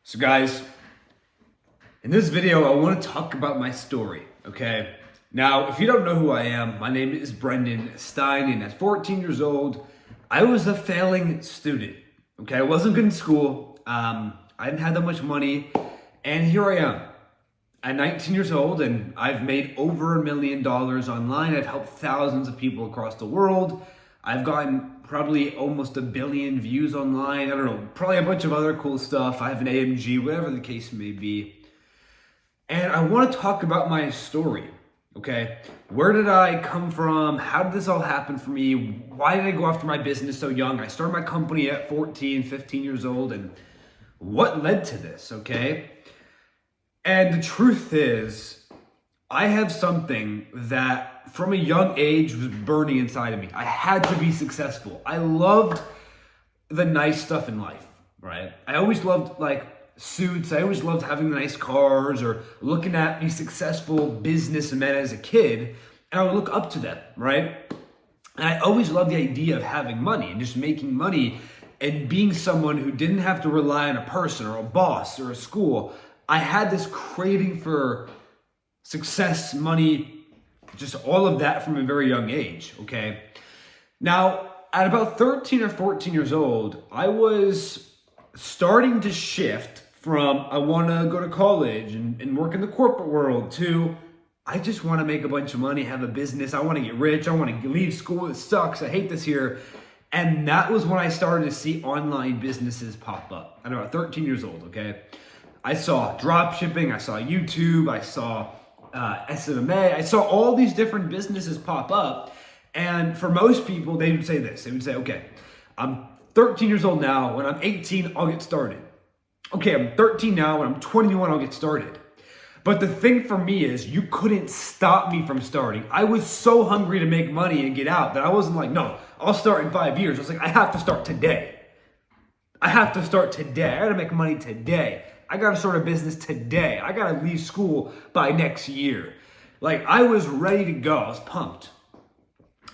So guys, in this video, I want to talk about my story, okay? Now, if you don't know who I am, my name is Brendan Stein, and at 14 years old, I was a failing student, okay? I wasn't good in school, I didn't have that much money, and here I am at 19 years old, and I've made over $1 million online. I've helped thousands of people across the world. I've gotten probably almost 1 billion views online. I don't know, probably a bunch of other cool stuff. I have an AMG, whatever the case may be. And I want to talk about my story, okay? Where did I come from? How did this all happen for me? Why did I go after my business so young? I started my company at 14, 15 years old, and what led to this, okay? And the truth is, I have something that from a young age was burning inside of me. I had to be successful. I loved the nice stuff in life, right? I always loved like suits. I always loved having nice cars or looking at these successful businessmen as a kid. And I would look up to them, right? And I always loved the idea of having money and just making money and being someone who didn't have to rely on a person or a boss or a school. I had this craving for success, money, just all of that from a very young age, okay? Now, at about 13 or 14 years old, I was starting to shift from I want to go to college and work in the corporate world to I just want to make a bunch of money, have a business, I want to get rich, I want to leave school, it sucks, I hate this here. And that was when I started to see online businesses pop up at about 13 years old, okay? I saw drop shipping, I saw YouTube, I saw SMA, I saw all these different businesses pop up. And for most people, they would say this. They would say, okay, I'm 13 years old now. When I'm 18, I'll get started. Okay, I'm 13 now. When I'm 21, I'll get started. But the thing for me is you couldn't stop me from starting. I was so hungry to make money and get out that I wasn't like, no, I'll start in 5 years. I was like, I have to start today. I have to start today. I gotta make money today. I gotta start a business today. I gotta leave school by next year. Like, I was ready to go. I was pumped.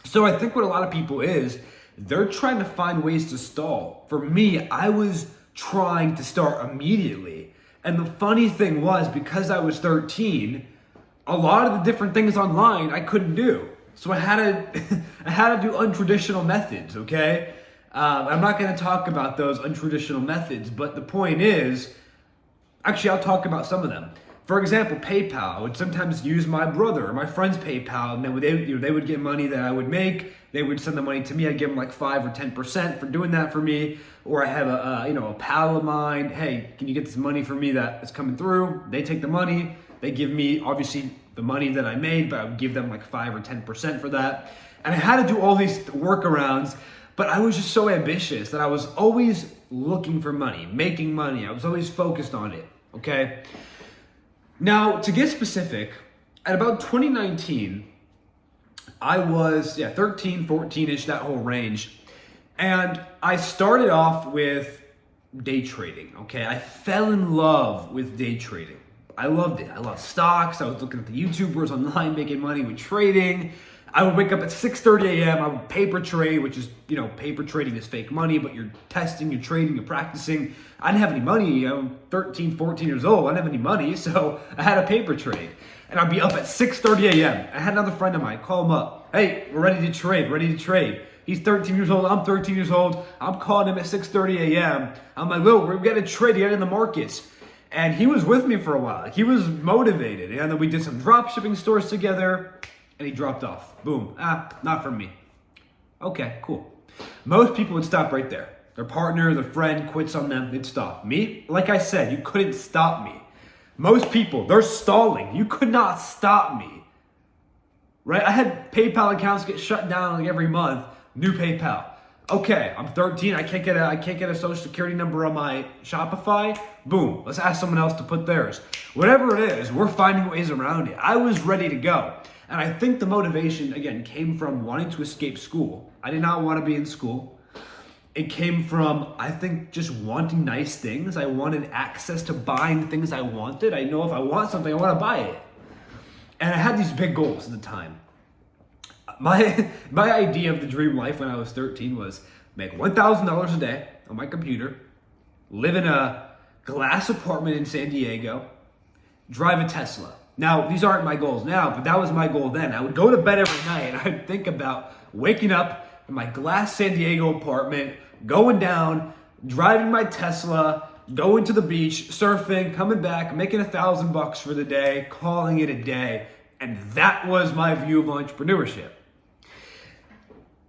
So I think what a lot of people is, they're trying to find ways to stall. For me, I was trying to start immediately. And the funny thing was, because I was 13, a lot of the different things online I couldn't do. So I had to, I had to do untraditional methods, okay? I'm not gonna talk about those untraditional methods, but the point is, actually, I'll talk about some of them. For example, PayPal. I would sometimes use my brother or my friend's PayPal, and they would get money that I would make. They would send the money to me. I'd give them like 5 or 10% for doing that for me. Or I have a pal of mine. Hey, can you get this money for me that is coming through? They take the money. They give me obviously the money that I made, but I would give them like 5 or 10% for that. And I had to do all these workarounds. But I was just so ambitious that I was always looking for money, making money. I was always focused on it, okay? Now, to get specific, at about 2019, I was 13, 14-ish, that whole range. And I started off with day trading, okay? I fell in love with day trading. I loved it. I loved stocks. I was looking at the YouTubers online making money with trading. I would wake up at 6:30 a.m. I would paper trade, which is, paper trading is fake money, but you're testing, you're trading, you're practicing. I didn't have any money. I'm 13, 14 years old. I didn't have any money, so I had a paper trade. And I'd be up at 6:30 a.m. I had another friend of mine, call him up. Hey, we're ready to trade. He's 13 years old. I'm 13 years old. I'm calling him at 6:30 a.m. I'm like, look, we're going to trade, get in the markets. And he was with me for a while. Like, he was motivated. And then we did some drop shipping stores together. And he dropped off. Boom. Not for me. Okay, cool. Most people would stop right there. Their partner, their friend quits on them, they'd stop. Me, like I said, you couldn't stop me. Most people, they're stalling. You could not stop me. Right? I had PayPal accounts get shut down like every month. New PayPal. Okay, I'm 13. I can't get a social security number on my Shopify. Boom. Let's ask someone else to put theirs. Whatever it is, we're finding ways around it. I was ready to go. And I think the motivation, again, came from wanting to escape school. I did not want to be in school. It came from, I think, just wanting nice things. I wanted access to buying things I wanted. I know if I want something, I want to buy it. And I had these big goals at the time. My idea of the dream life when I was 13 was make $1,000 a day on my computer, live in a glass apartment in San Diego, drive a Tesla. Now, these aren't my goals now, but that was my goal then. I would go to bed every night and I'd think about waking up in my glass San Diego apartment, going down, driving my Tesla, going to the beach, surfing, coming back, making $1,000 for the day, calling it a day. And that was my view of entrepreneurship.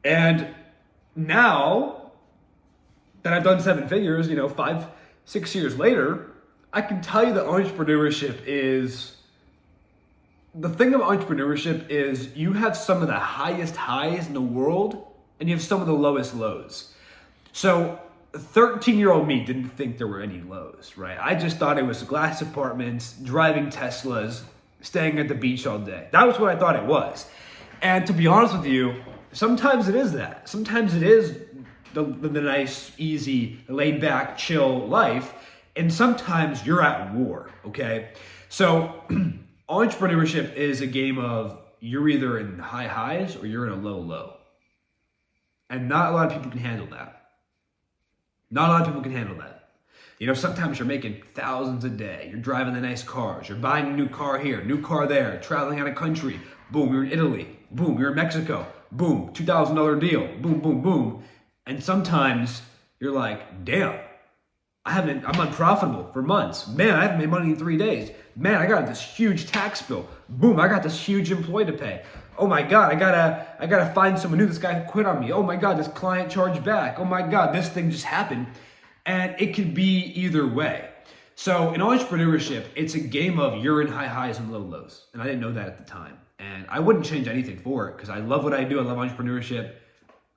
And now that I've done 7 figures, 5, 6 years later, I can tell you that entrepreneurship is, the thing of entrepreneurship is you have some of the highest highs in the world and you have some of the lowest lows. So 13-year-old me didn't think there were any lows, right? I just thought it was glass apartments, driving Teslas, staying at the beach all day. That was what I thought it was. And to be honest with you, sometimes it is that. Sometimes it is the nice, easy, laid back, chill life. And sometimes you're at war, okay? So entrepreneurship is a game of you're either in high highs or you're in a low low. And not a lot of people can handle that. Not a lot of people can handle that. Sometimes you're making thousands a day. You're driving the nice cars. You're buying a new car here, new car there, traveling out of country. Boom, you're in Italy. Boom, you're in Mexico. Boom, $2,000 deal. Boom, boom, boom. And sometimes you're like, damn, I'm unprofitable for months. Man, I haven't made money in 3 days. Man, I got this huge tax bill. Boom, I got this huge employee to pay. Oh my God, I gotta find someone new. This guy quit on me. Oh my God, this client charged back. Oh my God, this thing just happened. And it could be either way. So in entrepreneurship, it's a game of you're in high highs and low lows. And I didn't know that at the time. And I wouldn't change anything for it because I love what I do. I love entrepreneurship.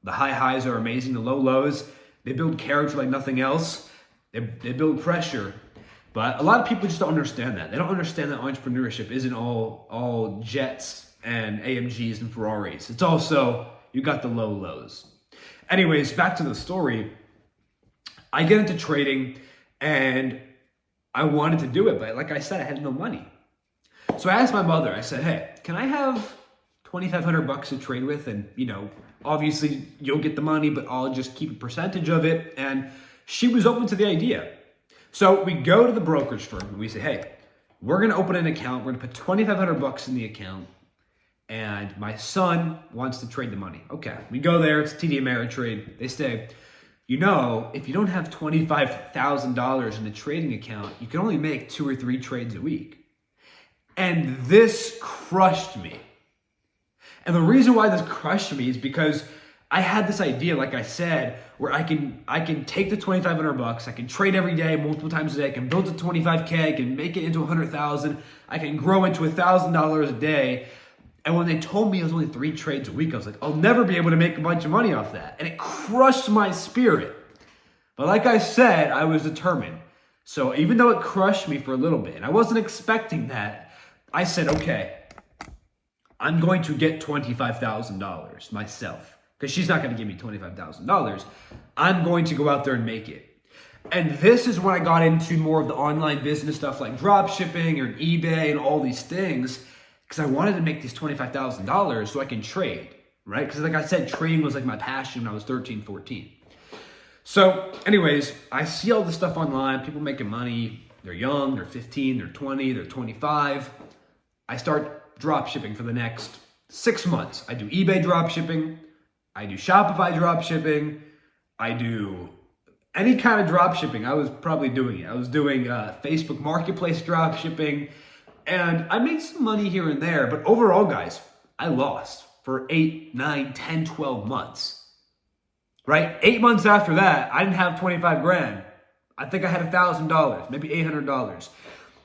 The high highs are amazing. The low lows, they build character like nothing else. They build pressure. But a lot of people just don't understand that. They don't understand that entrepreneurship isn't all jets and AMGs and Ferraris. It's also, you got the low lows. Anyways, back to the story. I get into trading and I wanted to do it, but like I said, I had no money. So I asked my mother, I said, hey, can I have $2,500 to trade with? And, obviously you'll get the money, but I'll just keep a percentage of it. And she was open to the idea. So we go to the brokerage firm and we say, hey, we're going to open an account. We're going to put $2,500 in the account. And my son wants to trade the money. Okay, we go there. It's TD Ameritrade. They say, if you don't have $25,000 in a trading account, you can only make 2 or 3 trades a week. And this crushed me. And the reason why this crushed me is because I had this idea, like I said, where I can take the $2,500, I can trade every day, multiple times a day, I can build to 25K, I can make it into 100,000, I can grow into $1,000 a day. And when they told me it was only 3 trades a week, I was like, I'll never be able to make a bunch of money off that. And it crushed my spirit. But like I said, I was determined. So even though it crushed me for a little bit, and I wasn't expecting that, I said, okay, I'm going to get $25,000 myself. Because she's not going to give me $25,000. I'm going to go out there and make it. And this is when I got into more of the online business stuff like drop shipping or eBay and all these things. Because I wanted to make these $25,000 so I can trade, right? Because like I said, trading was like my passion when I was 13, 14. So anyways, I see all this stuff online, people making money. They're young, they're 15, they're 20, they're 25. I start drop shipping for the next 6 months. I do eBay drop shipping. I do Shopify drop shipping. I do any kind of drop shipping. I was probably doing it. I was doing Facebook Marketplace drop shipping. And I made some money here and there, but overall, guys, I lost for 8, 9, 10, 12 months, right? 8 months after that, I didn't have 25 grand. I think I had $1,000, maybe $800.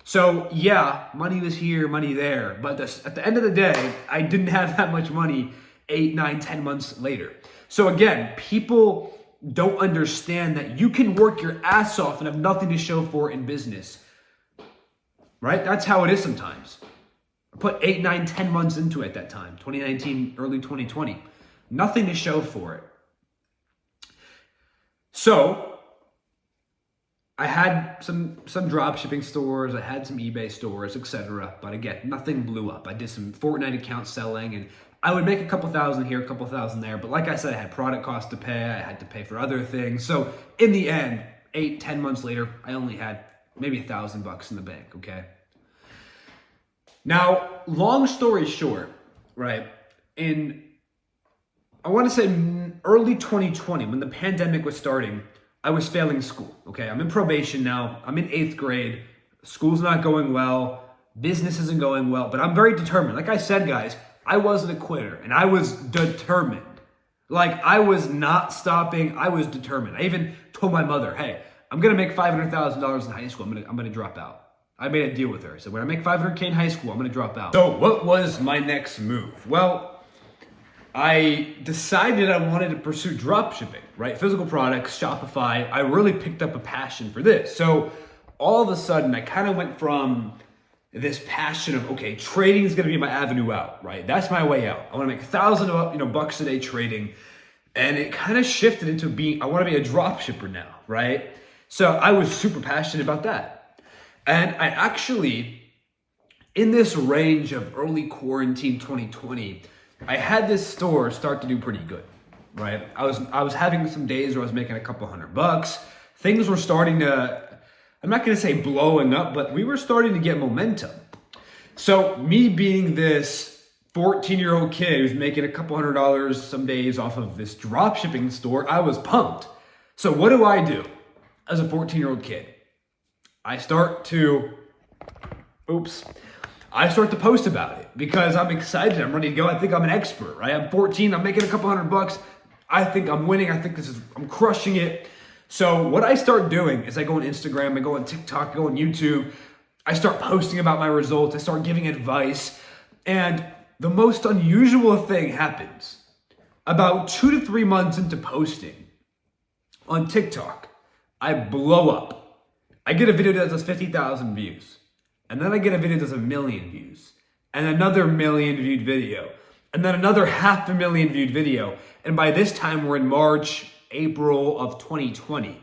So yeah, money was here, money there. But at the end of the day, I didn't have that much money 8, 9, 10 months later. So again, people don't understand that you can work your ass off and have nothing to show for it in business. Right? That's how it is sometimes. I put 8, 9, 10 months into it at that time, 2019, early 2020. Nothing to show for it. So I had some drop shipping stores, I had some eBay stores, etc. But again, nothing blew up. I did some Fortnite account selling and I would make a couple thousand here, a couple thousand there. But like I said, I had product costs to pay. I had to pay for other things. So in the end, 8, 10 months later, I only had maybe $1,000 in the bank, okay? Now, long story short, right, I want to say early 2020, when the pandemic was starting, I was failing school, okay? I'm in probation now. I'm in 8th grade. School's not going well. Business isn't going well, but I'm very determined. Like I said, guys, I wasn't a quitter, and I was determined. Like, I was not stopping. I was determined. I even told my mother, hey, I'm going to make $500,000 in high school. I'm going to drop out. I made a deal with her. I said, when I make $500K in high school, I'm going to drop out. So what was my next move? Well, I decided I wanted to pursue drop shipping, right? Physical products, Shopify. I really picked up a passion for this. So all of a sudden, I kind of went from this passion of, okay, trading is going to be my avenue out, right? That's my way out. I want to make $1,000 a day trading. And it kind of shifted into I want to be a drop shipper now, right? So I was super passionate about that. And I actually, in this range of early quarantine 2020, I had this store start to do pretty good, right? I was having some days where I was making a couple $100. Things were starting to, I'm not going to say blowing up, but we were starting to get momentum. So me being this 14-year-old kid who's making a couple $100 some days off of this drop shipping store, I was pumped. So what do I do as a 14-year-old kid? I start to post about it because I'm excited. I'm ready to go. I think I'm an expert, right? I'm 14. I'm making a couple $100. I think I'm winning. I think I'm crushing it. So what I start doing is I go on Instagram, I go on TikTok, I go on YouTube. I start posting about my results. I start giving advice. And the most unusual thing happens. About 2 to 3 months into posting on TikTok, I blow up. I get a video that does 50,000 views. And then I get a video that does 1 million views. And another 1 million viewed video. And then another 500,000 viewed video. And by this time, we're in March, April of 2020.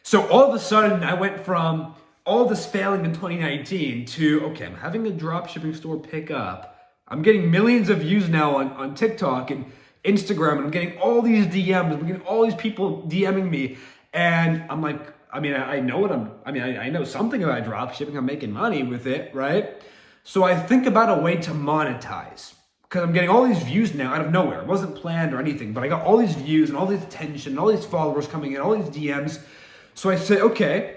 So all of a sudden, I went from all this failing in 2019 to, okay, I'm having a drop shipping store pick up. I'm getting millions of views now on TikTok and Instagram. And I'm getting all these DMs. I'm getting all these people DMing me. And I'm like, I know something about drop shipping. I'm making money with it, right? So I think about a way to monetize because I'm getting all these views now out of nowhere. It wasn't planned or anything, but I got all these views and all this attention, and all these followers coming in, all these DMs. So I said, okay,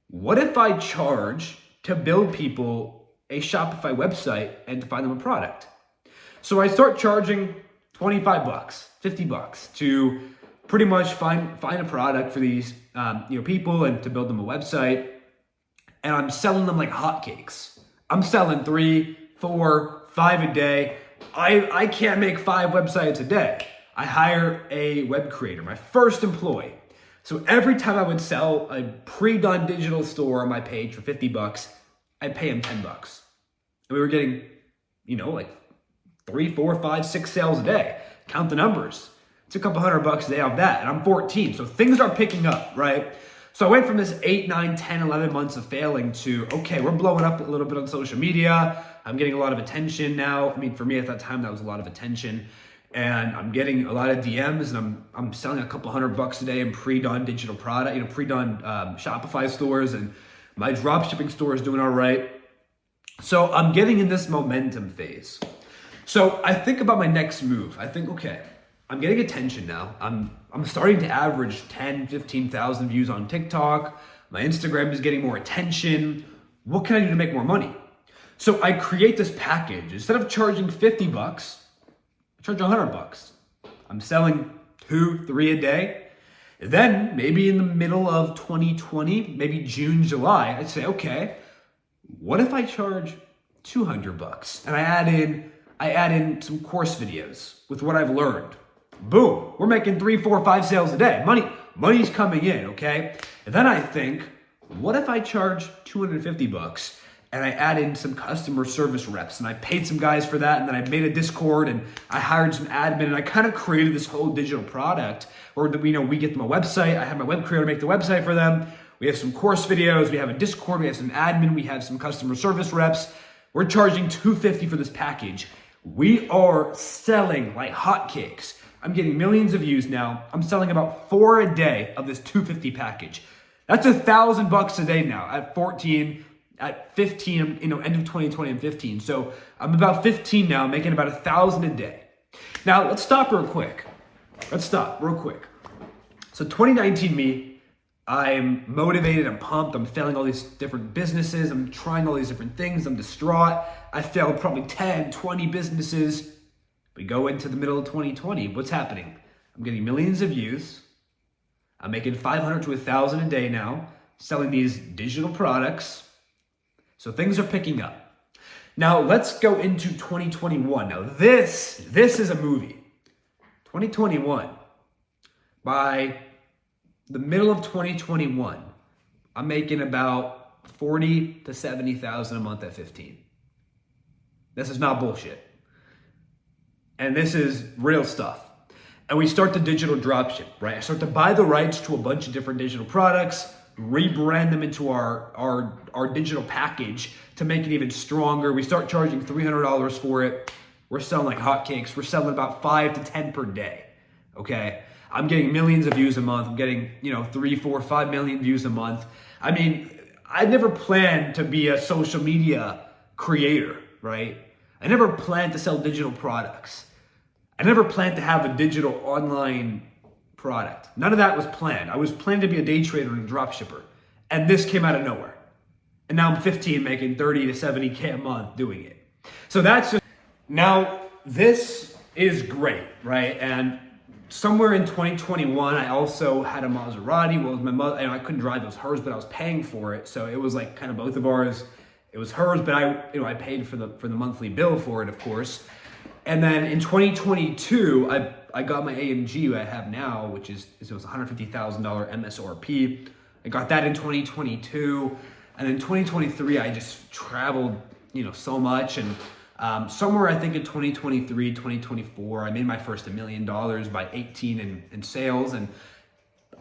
what if I charge to build people a Shopify website and to find them a product? So I start charging $25, $50 to pretty much find a product for these people and to build them a website. And I'm selling them like hotcakes. I'm selling 3, 4, 5 a day. I can't make 5 websites a day. I hire a web creator, my first employee. So every time I would sell a pre-done digital store on my page for $50, I'd pay him $10. And we were getting, like 3, 4, 5, 6 sales a day. Count the numbers. It's a couple $100 a day off that, and I'm 14, so things are picking up, right? So I went from this 8, 9, 10, 11 months of failing to, okay, we're blowing up a little bit on social media. I'm getting a lot of attention now. I mean, for me at that time, that was a lot of attention. And I'm getting a lot of DMs, and I'm selling a couple $100 a day in pre-done digital product, pre-done Shopify stores, and my drop shipping store is doing all right. So I'm getting in this momentum phase. So I think about my next move. I think, okay, I'm getting attention now. I'm starting to average 10, 15,000 views on TikTok. My Instagram is getting more attention. What can I do to make more money? So I create this package. Instead of charging $50, I charge $100. I'm selling 2, 3 a day. Then maybe in the middle of 2020, maybe June, July, I'd say, okay, what if I charge $200? And I add in some course videos with what I've learned. Boom, we're making 3, 4, 5 sales a day. Money's coming in, okay? And then I think, what if I charge $250 and I add in some customer service reps and I paid some guys for that, and then I made a Discord and I hired some admin, and I kind of created this whole digital product where we get them a website. I have my web creator make the website for them. We have some course videos, we have a Discord, we have some admin, we have some customer service reps. We're charging $250 for this package. We are selling like hotcakes. I'm getting millions of views now. I'm selling about 4 a day of this $250 package. That's $1,000 a day now at 14, at 15, end of 2020 I'm 15. So I'm about 15 now, making about 1,000 a day. Now let's stop real quick. So 2019 me, I'm motivated, I'm pumped, I'm failing all these different businesses, I'm trying all these different things, I'm distraught. I failed probably 10, 20 businesses. We go into the middle of 2020, what's happening? I'm getting millions of views. I'm making 500 to 1,000 a day now, selling these digital products. So things are picking up. Now let's go into 2021. Now this is a movie. 2021. By the middle of 2021, I'm making about 40 to 70,000 a month at 15. This is not bullshit. And this is real stuff. And we start the digital dropship, right? I start to buy the rights to a bunch of different digital products, rebrand them into our digital package to make it even stronger. We start charging $300 for it. We're selling like hotcakes. We're selling about 5 to 10 per day, okay? I'm getting millions of views a month. I'm getting, 3, 4, 5 million views a month. I mean, I never planned to be a social media creator, right? I never planned to sell digital products. I never planned to have a digital online product. None of that was planned. I was planning to be a day trader and a drop shipper. And this came out of nowhere. And now I'm 15 making 30 to 70K a month doing it. So that's just, now this is great, right? And somewhere in 2021, I also had a Maserati. Well, it was my mother, I couldn't drive, it was hers, but I was paying for it. So it was like kind of both of ours. It was hers, but I paid for the monthly bill for it, of course. And then in 2022, I got my AMG I have now, which is it was $150,000 MSRP. I got that in 2022. And then 2023, I just traveled, so much. And somewhere I think in 2023, 2024, I made my first $1 million by 18 in sales. And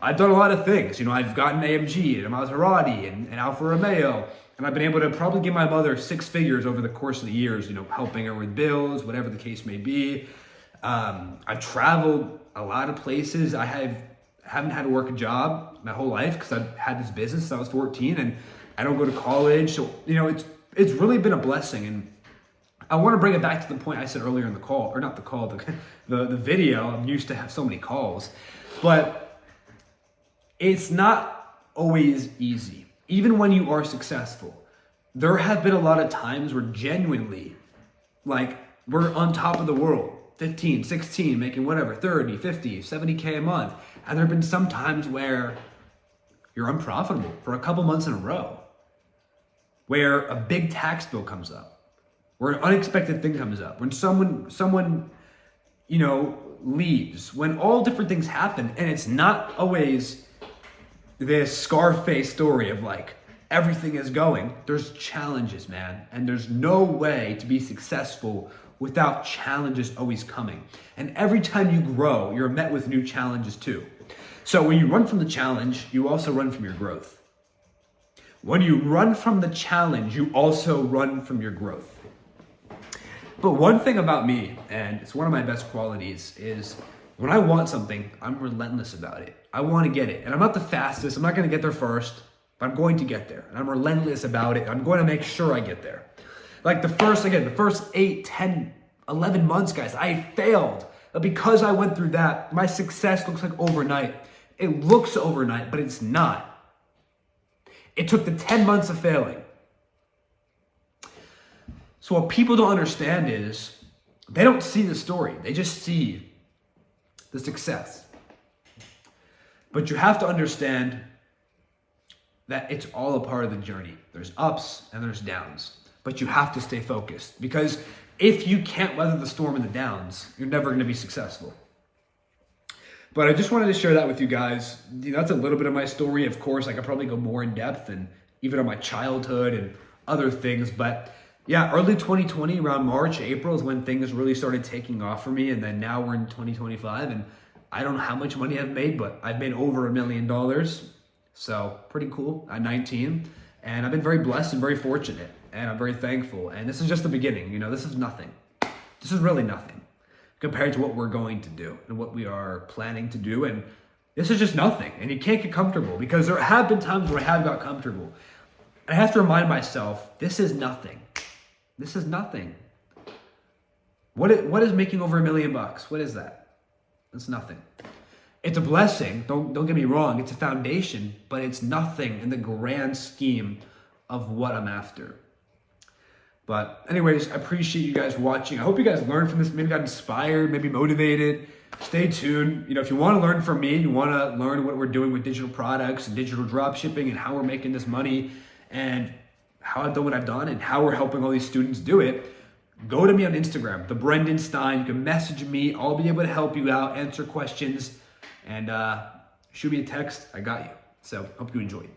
I've done a lot of things. I've gotten an AMG and a Maserati and Alfa Romeo. And I've been able to probably give my mother 6 figures over the course of the years, helping her with bills, whatever the case may be. I've traveled a lot of places. I haven't had to work a job my whole life because I've had this business since I was 14 and I don't go to college. So, it's really been a blessing. And I want to bring it back to the point I said earlier in the call, or not the call, the video. I'm used to have so many calls, but it's not always easy. Even when you are successful, there have been a lot of times where genuinely, we're on top of the world, 15, 16, making whatever, 30, 50, 70K a month. And there have been some times where you're unprofitable for a couple months in a row, where a big tax bill comes up, where an unexpected thing comes up, when someone leaves, when all different things happen. And it's not always this Scarface story of everything is going. There's challenges, man. And there's no way to be successful without challenges always coming. And every time you grow, you're met with new challenges too. So when you run from the challenge, you also run from your growth. When you run from the challenge, you also run from your growth. But one thing about me, and it's one of my best qualities, is when I want something, I'm relentless about it. I want to get it. And I'm not the fastest. I'm not going to get there first, but I'm going to get there. And I'm relentless about it. I'm going to make sure I get there. The first 8, 10, 11 months, guys, I failed. But because I went through that, my success looks like overnight. It looks overnight, but it's not. It took the 10 months of failing. So what people don't understand is they don't see the story. They just see the success. But you have to understand that it's all a part of the journey. There's ups and there's downs, but you have to stay focused, because if you can't weather the storm and the downs, you're never going to be successful. But I just wanted to share that with you guys. That's a little bit of my story. Of course, I could probably go more in depth and even on my childhood and other things. But yeah, early 2020, around March, April is when things really started taking off for me. And then now we're in 2025 and I don't know how much money I've made, but I've made over $1 million. So pretty cool at 19. And I've been very blessed and very fortunate. And I'm very thankful. And this is just the beginning. This is nothing. This is really nothing compared to what we're going to do and what we are planning to do. And This is just nothing, and you can't get comfortable, because there have been times where I have got comfortable. I have to remind myself, this is nothing. This is nothing. What is making over $1 million? What is that? It's nothing. It's a blessing, don't get me wrong, it's a foundation, but it's nothing in the grand scheme of what I'm after. But anyways, I appreciate you guys watching. I hope you guys learned from this, maybe got inspired, maybe motivated. Stay tuned. If you want to learn from me, you want to learn what we're doing with digital products and digital drop shipping and how we're making this money and how I've done what I've done and how we're helping all these students do it, go to me on Instagram, the Brendan Stein. You can message me. I'll be able to help you out, answer questions, and shoot me a text. I got you. So hope you enjoyed.